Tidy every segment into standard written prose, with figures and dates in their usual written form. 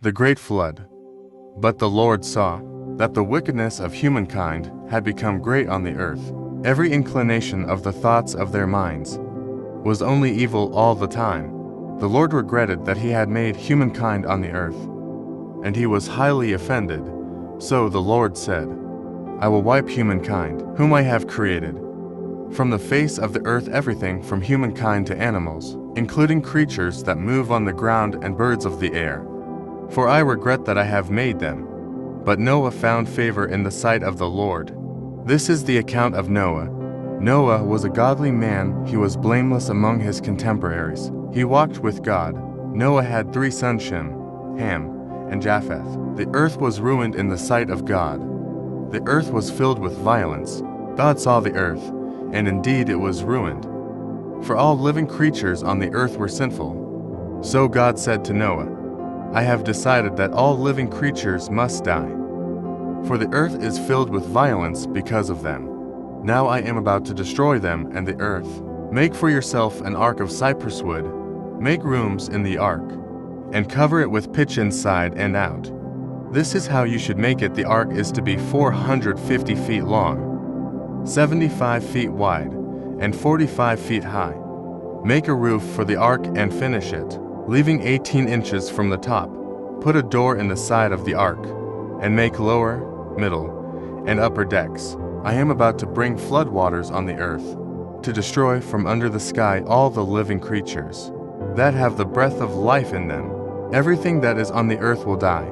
the great flood. But the Lord saw that the wickedness of humankind had become great on the earth. Every inclination of the thoughts of their minds was only evil all the time. The Lord regretted that he had made humankind on the earth, and he was highly offended. So the Lord said, I will wipe humankind, whom I have created, from the face of the earth, everything from humankind to animals, including creatures that move on the ground and birds of the air. For I regret that I have made them. But Noah found favor in the sight of the Lord. This is the account of Noah. Noah was a godly man. He was blameless among his contemporaries. He walked with God. Noah had 3 sons, Shem, Ham, and Japheth. The earth was ruined in the sight of God. The earth was filled with violence. God saw the earth, and indeed it was ruined, for all living creatures on the earth were sinful. So God said to Noah, I have decided that all living creatures must die, for the earth is filled with violence because of them. Now I am about to destroy them and the earth. Make for yourself an ark of cypress wood. Make rooms in the ark, and cover it with pitch inside and out. This is how you should make it. The ark is to be 450 feet long, 75 feet wide, and 45 feet high. Make a roof for the ark and finish it, leaving 18 inches from the top. Put a door in the side of the ark, and make lower, middle, and upper decks. I am about to bring floodwaters on the earth, to destroy from under the sky all the living creatures that have the breath of life in them. Everything that is on the earth will die.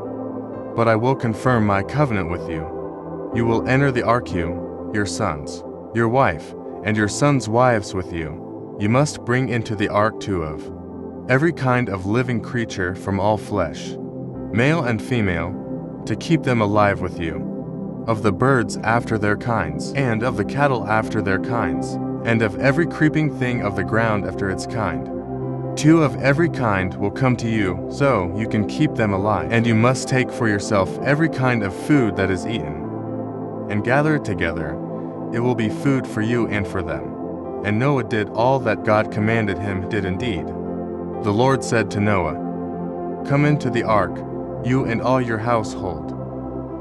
But I will confirm my covenant with you. You will enter the ark, you, your sons, your wife, and your sons' wives with you. You must bring into the ark 2 of every kind of living creature from all flesh, male and female, to keep them alive with you. Of the birds after their kinds, and of the cattle after their kinds, and of every creeping thing of the ground after its kind. 2 of every kind will come to you, so you can keep them alive. And you must take for yourself every kind of food that is eaten, and gather it together. It will be food for you and for them. And Noah did all that God commanded him, did indeed. The Lord said to Noah, Come into the ark, you and all your household,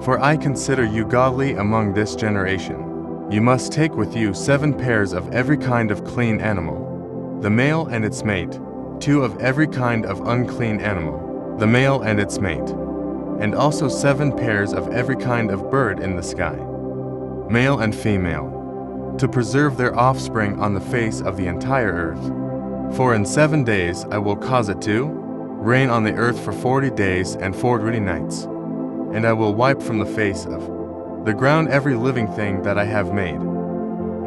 for I consider you godly among this generation. You must take with you 7 pairs of every kind of clean animal, the male and its mate, 2 of every kind of unclean animal, the male and its mate, and also 7 pairs of every kind of bird in the sky, male and female, to preserve their offspring on the face of the entire earth. For in 7 days I will cause it to rain on the earth for 40 days and 40 nights, and I will wipe from the face of the ground every living thing that I have made.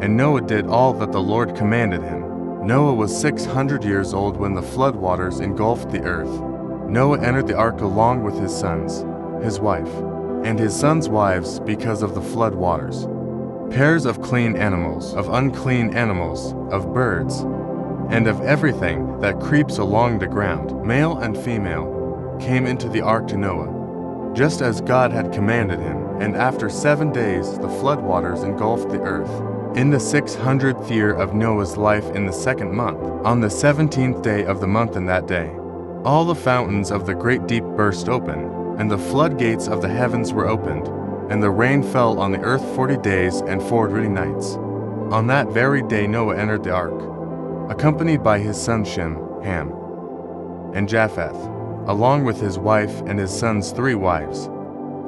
And Noah did all that the Lord commanded him. Noah was 600 years old when the floodwaters engulfed the earth. Noah entered the ark along with his sons, his wife, and his sons' wives because of the floodwaters. Pairs of clean animals, of unclean animals, of birds, and of everything that creeps along the ground, male and female, came into the ark to Noah, just as God had commanded him. And after 7 days the floodwaters engulfed the earth. In the 600th year of Noah's life, in the 2nd month, on the 17th day of the month, in that day, all the fountains of the great deep burst open, and the floodgates of the heavens were opened, and the rain fell on the earth 40 days and 40 nights. On that very day Noah entered the ark, accompanied by his son Shem, Ham, and Japheth, along with his wife and his sons' 3 wives.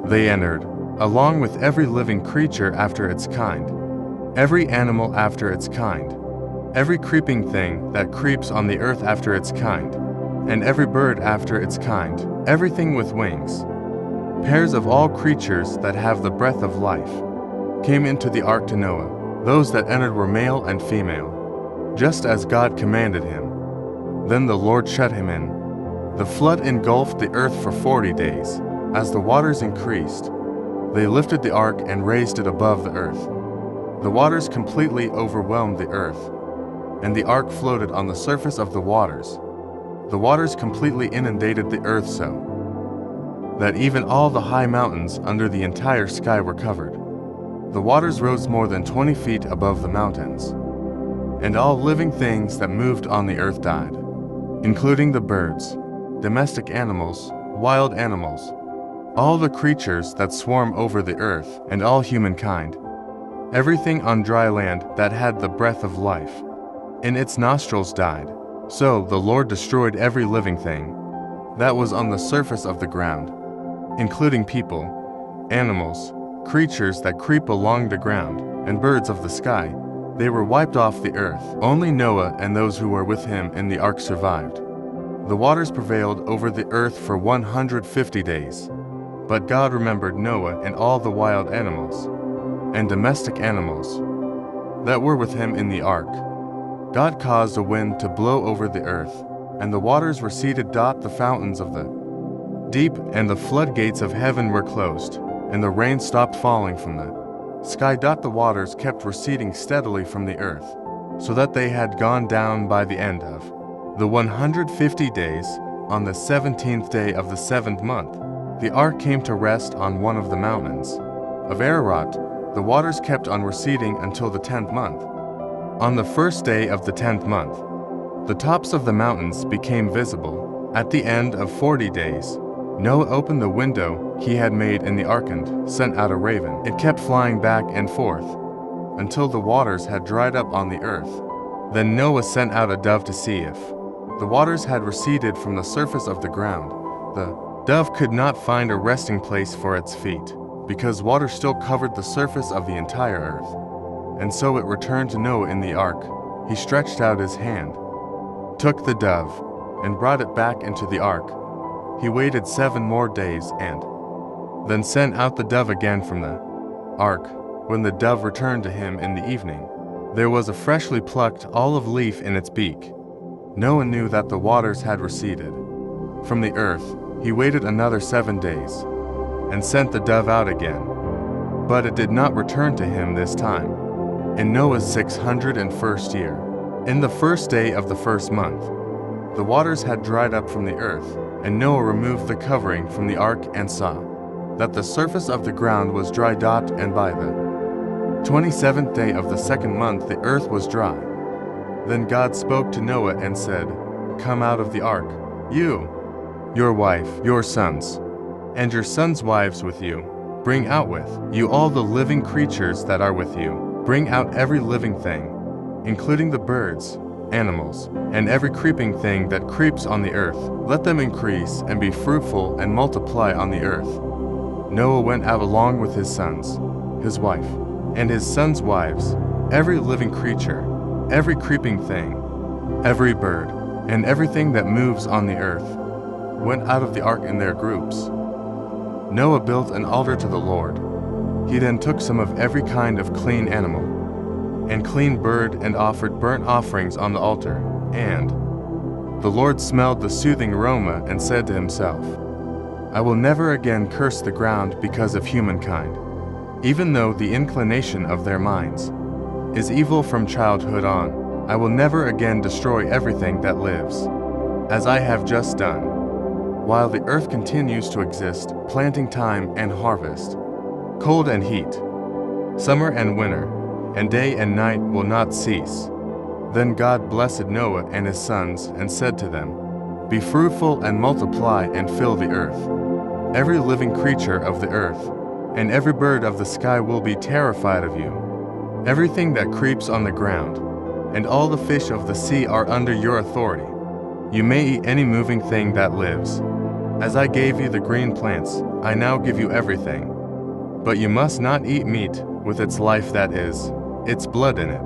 They entered, along with every living creature after its kind, every animal after its kind, every creeping thing that creeps on the earth after its kind, and every bird after its kind, everything with wings. Pairs of all creatures that have the breath of life came into the ark to Noah. Those that entered were male and female, just as God commanded him. Then the Lord shut him in. The flood engulfed the earth for 40 days. As the waters increased, they lifted the ark and raised it above the earth. The waters completely overwhelmed the earth, and the ark floated on the surface of the waters. The waters completely inundated the earth so that even all the high mountains under the entire sky were covered. The waters rose more than 20 feet above the mountains, and all living things that moved on the earth died, including the birds, domestic animals, wild animals, all the creatures that swarm over the earth, and all humankind, everything on dry land that had the breath of life in its nostrils died. So the Lord destroyed every living thing that was on the surface of the ground, including people, animals, creatures that creep along the ground, and birds of the sky. They were wiped off the earth. Only Noah and those who were with him in the ark survived. The waters prevailed over the earth for 150 days. But God remembered Noah and all the wild animals and domestic animals that were with him in the ark. God caused a wind to blow over the earth, and the waters receded. The fountains of the deep and the floodgates of heaven were closed, and the rain stopped falling from the sky. The waters kept receding steadily from the earth, so that they had gone down by the end of the 150 days. On the 17th day of the 7th month, the ark came to rest on one of the mountains of Ararat. The waters kept on receding until the 10th month. On the first day of the 10th month, the tops of the mountains became visible. At the end of 40 days, Noah opened the window he had made in the ark and sent out a raven. It kept flying back and forth until the waters had dried up on the earth. Then Noah sent out a dove to see if the waters had receded from the surface of the ground. The dove could not find a resting place for its feet, because water still covered the surface of the entire earth. And so it returned to Noah in the ark. He stretched out his hand, took the dove, and brought it back into the ark. He waited 7 more days and then sent out the dove again from the ark. When the dove returned to him in the evening, there was a freshly plucked olive leaf in its beak. Noah knew that the waters had receded from the earth. He waited another 7 days and sent the dove out again, but it did not return to him this time. In Noah's 601st year, in the first day of the first month, the waters had dried up from the earth, and Noah removed the covering from the ark and saw that the surface of the ground was dry. And by the 27th day of the 2nd month the earth was dry. Then God spoke to Noah and said, "Come out of the ark, you, your wife, your sons, and your sons' wives with you. Bring out with you all the living creatures that are with you. Bring out every living thing, including the birds, animals, and every creeping thing that creeps on the earth. Let them increase and be fruitful and multiply on the earth." Noah went out along with his sons, his wife, and his sons' wives. Every living creature, every creeping thing, every bird, and everything that moves on the earth went out of the ark in their groups. Noah built an altar to the Lord. He then took some of every kind of clean animal and clean bird and offered burnt offerings on the altar. And the Lord smelled the soothing aroma and said to himself, "I will never again curse the ground because of humankind, even though the inclination of their minds is evil from childhood on. I will never again destroy everything that lives, as I have just done, while the earth continues to exist, planting time and harvest, cold and heat, summer and winter, and day and night will not cease." Then God blessed Noah and his sons and said to them, "Be fruitful and multiply and fill the earth. Every living creature of the earth and every bird of the sky will be terrified of you. Everything that creeps on the ground and all the fish of the sea are under your authority. You may eat any moving thing that lives. As I gave you the green plants, I now give you everything. But you must not eat meat with its life, that is, its blood in it.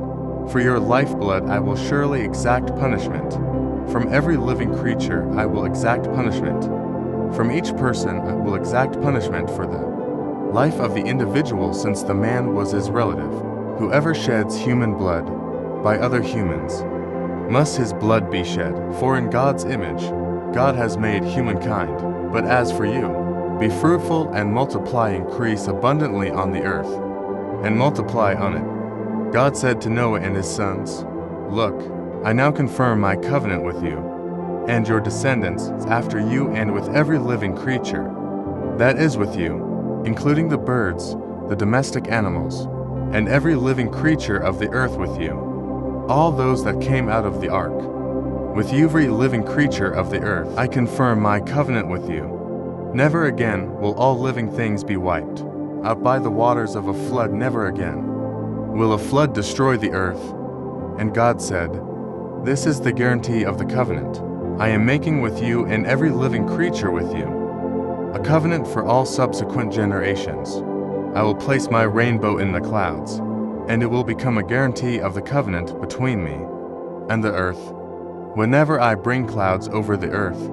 For your lifeblood I will surely exact punishment. From every living creature I will exact punishment. From each person I will exact punishment for the life of the individual, since the man was his relative. Whoever sheds human blood by other humans, must his blood be shed. For in God's image God has made humankind. But as for you, be fruitful and multiply, increase abundantly on the earth, and multiply on it." God said to Noah and his sons, "Look, I now confirm my covenant with you and your descendants after you, and with every living creature that is with you, including the birds, the domestic animals, and every living creature of the earth with you, all those that came out of the ark. With every living creature of the earth I confirm my covenant with you. Never again will all living things be wiped out by the waters of a flood. Never again will a flood destroy the earth. And God said, "This is the guarantee of the covenant I am making with you and every living creature with you, a covenant for all subsequent generations. I will place my rainbow in the clouds, and it will become a guarantee of the covenant between me and the earth. Whenever I bring clouds over the earth,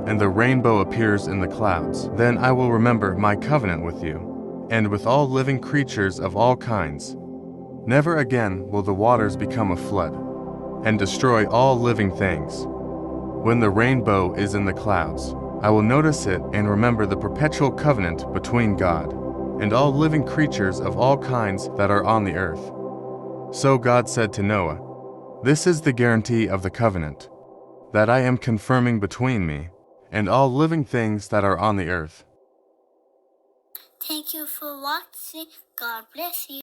and the rainbow appears in the clouds, then I will remember my covenant with you, and with all living creatures of all kinds. Never again will the waters become a flood, and destroy all living things. When the rainbow is in the clouds, I will notice it and remember the perpetual covenant between God and all living creatures of all kinds that are on the earth." So God said to Noah, "This is the guarantee of the covenant that I am confirming between me and all living things that are on the earth." Thank you for watching. God bless you.